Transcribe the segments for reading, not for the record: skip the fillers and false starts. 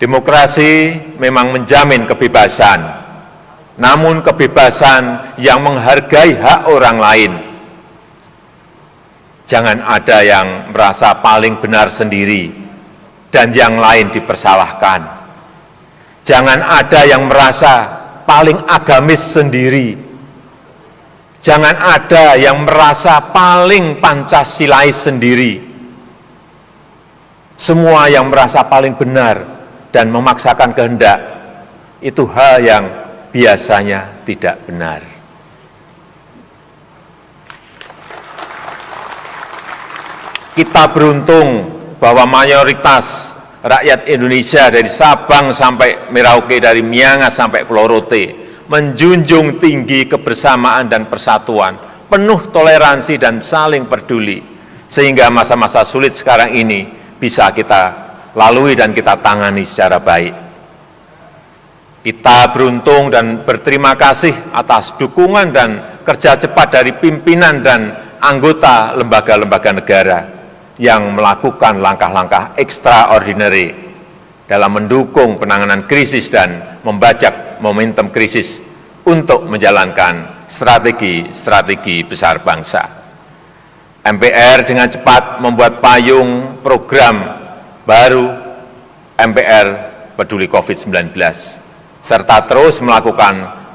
Demokrasi memang menjamin kebebasan, namun kebebasan yang menghargai hak orang lain. Jangan ada yang merasa paling benar sendiri dan yang lain dipersalahkan. Jangan ada yang merasa paling agamis sendiri. Jangan ada yang merasa paling Pancasilais sendiri. Semua yang merasa paling benar dan memaksakan kehendak, itu hal yang biasanya tidak benar. Kita beruntung bahwa mayoritas rakyat Indonesia dari Sabang sampai Merauke, dari Miangas sampai Pulau Rote, menjunjung tinggi kebersamaan dan persatuan, penuh toleransi dan saling peduli, sehingga masa-masa sulit sekarang ini bisa kita lalui dan kita tangani secara baik. Kita beruntung dan berterima kasih atas dukungan dan kerja cepat dari pimpinan dan anggota lembaga-lembaga negara yang melakukan langkah-langkah extraordinary dalam mendukung penanganan krisis dan membajak momentum krisis untuk menjalankan strategi-strategi besar bangsa. MPR dengan cepat membuat payung program baru MPR Peduli COVID-19, serta terus melakukan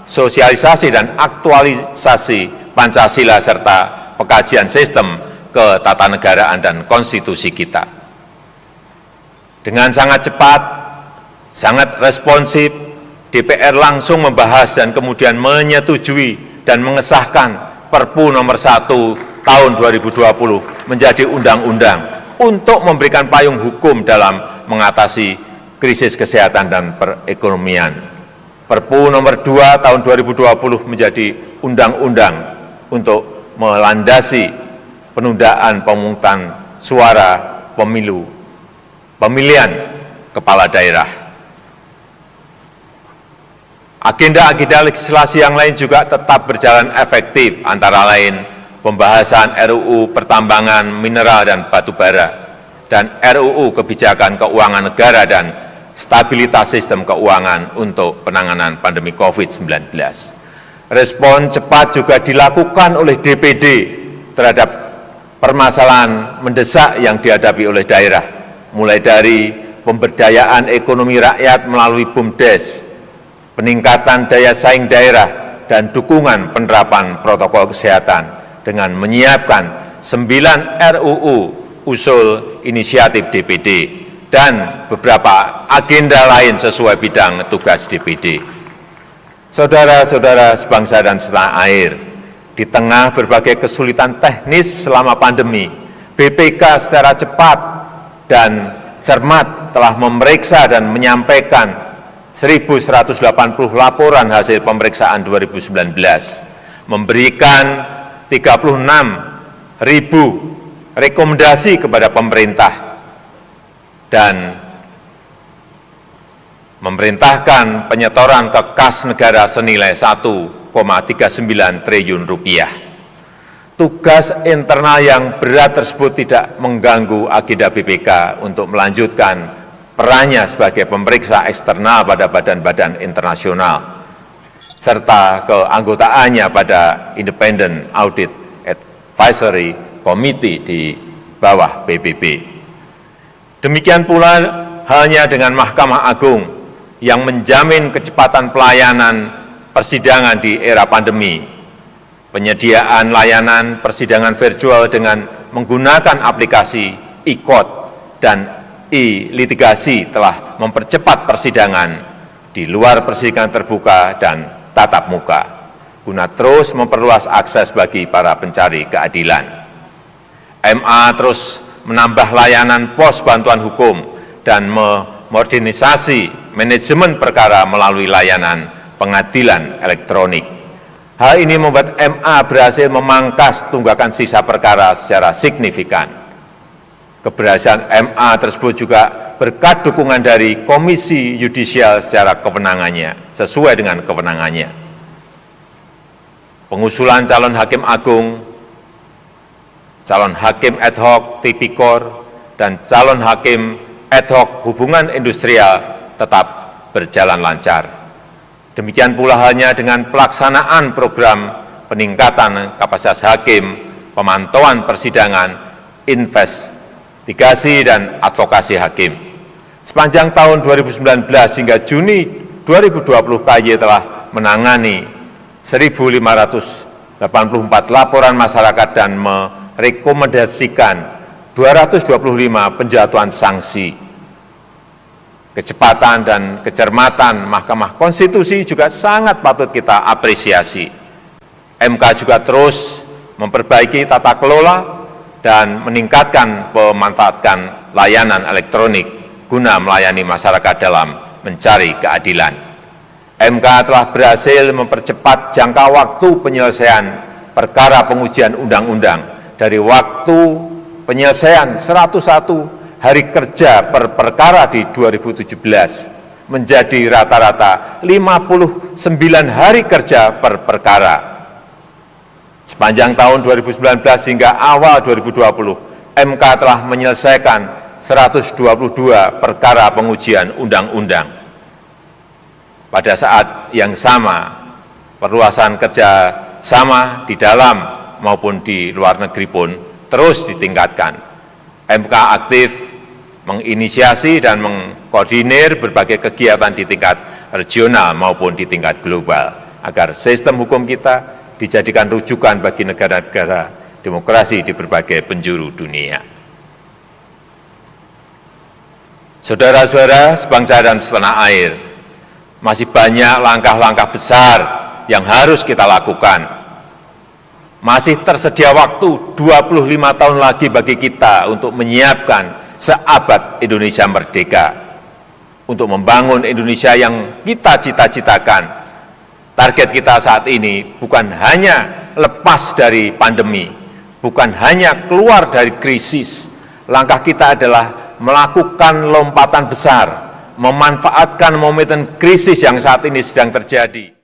sosialisasi dan aktualisasi Pancasila serta pengkajian sistem ketatanegaraan dan konstitusi kita. Dengan sangat cepat, sangat responsif, DPR langsung membahas dan kemudian menyetujui dan mengesahkan Perpu nomor 1 tahun 2020 menjadi undang-undang untuk memberikan payung hukum dalam mengatasi krisis kesehatan dan perekonomian. Perpu nomor 2 tahun 2020 menjadi undang-undang untuk melandasi penundaan pemungutan suara pemilihan kepala daerah. Agenda-agenda legislasi yang lain juga tetap berjalan efektif, antara lain pembahasan RUU Pertambangan Mineral dan Batubara, dan RUU Kebijakan Keuangan Negara dan Stabilitas Sistem Keuangan untuk penanganan pandemi COVID-19. Respon cepat juga dilakukan oleh DPD terhadap permasalahan mendesak yang dihadapi oleh daerah, mulai dari pemberdayaan ekonomi rakyat melalui BUMDes, peningkatan daya saing daerah, dan dukungan penerapan protokol kesehatan dengan menyiapkan 9 RUU usul inisiatif DPD dan beberapa agenda lain sesuai bidang tugas DPD. Saudara-saudara sebangsa dan setanah air, di tengah berbagai kesulitan teknis selama pandemi, BPK secara cepat dan cermat telah memeriksa dan menyampaikan 1.180 laporan hasil pemeriksaan 2019, memberikan 36.000 rekomendasi kepada pemerintah, dan memerintahkan penyetoran ke kas negara senilai 1,39 triliun rupiah. Tugas internal yang berat tersebut tidak mengganggu agenda BPK untuk melanjutkan perannya sebagai pemeriksa eksternal pada badan-badan internasional, serta keanggotaannya pada Independent Audit Advisory Committee di bawah PBB. Demikian pula halnya dengan Mahkamah Agung yang menjamin kecepatan pelayanan persidangan di era pandemi. Penyediaan layanan persidangan virtual dengan menggunakan aplikasi e-court dan e-litigasi telah mempercepat persidangan di luar persidangan terbuka dan tatap muka, guna terus memperluas akses bagi para pencari keadilan. MA terus menambah layanan pos bantuan hukum dan memodernisasi manajemen perkara melalui layanan pengadilan elektronik. Hal ini membuat MA berhasil memangkas tunggakan sisa perkara secara signifikan. Keberhasilan MA tersebut juga berkat dukungan dari Komisi Yudisial secara kewenangannya, sesuai dengan kewenangannya. pengusulan calon hakim agung, calon hakim ad hoc tipikor, dan calon hakim ad hoc hubungan industrial tetap berjalan lancar. Demikian pula halnya dengan pelaksanaan program peningkatan kapasitas hakim, pemantauan persidangan, investigasi dan advokasi hakim. Sepanjang tahun 2019 hingga Juni 2020 KY telah menangani 1.584 laporan masyarakat dan merekomendasikan 225 penjatuhan sanksi. Kecepatan dan kecermatan Mahkamah Konstitusi juga sangat patut kita apresiasi. MK juga terus memperbaiki tata kelola dan meningkatkan pemanfaatan layanan elektronik guna melayani masyarakat dalam mencari keadilan. MK telah berhasil mempercepat jangka waktu penyelesaian perkara pengujian undang-undang dari waktu penyelesaian 101 hari kerja per perkara di 2017 menjadi rata-rata 59 hari kerja per perkara. Sepanjang tahun 2019 hingga awal 2020, MK telah menyelesaikan 122 perkara pengujian undang-undang. Pada saat yang sama, perluasan kerja sama di dalam maupun di luar negeri pun terus ditingkatkan. MK aktif menginisiasi dan mengkoordinir berbagai kegiatan di tingkat regional maupun di tingkat global, agar sistem hukum kita dijadikan rujukan bagi negara-negara demokrasi di berbagai penjuru dunia. Saudara-saudara sebangsa dan setanah air, masih banyak langkah-langkah besar yang harus kita lakukan. Masih tersedia waktu 25 tahun lagi bagi kita untuk menyiapkan seabad Indonesia merdeka, untuk membangun Indonesia yang kita cita-citakan. Target kita saat ini bukan hanya lepas dari pandemi, bukan hanya keluar dari krisis. Langkah kita adalah melakukan lompatan besar, memanfaatkan momentum krisis yang saat ini sedang terjadi.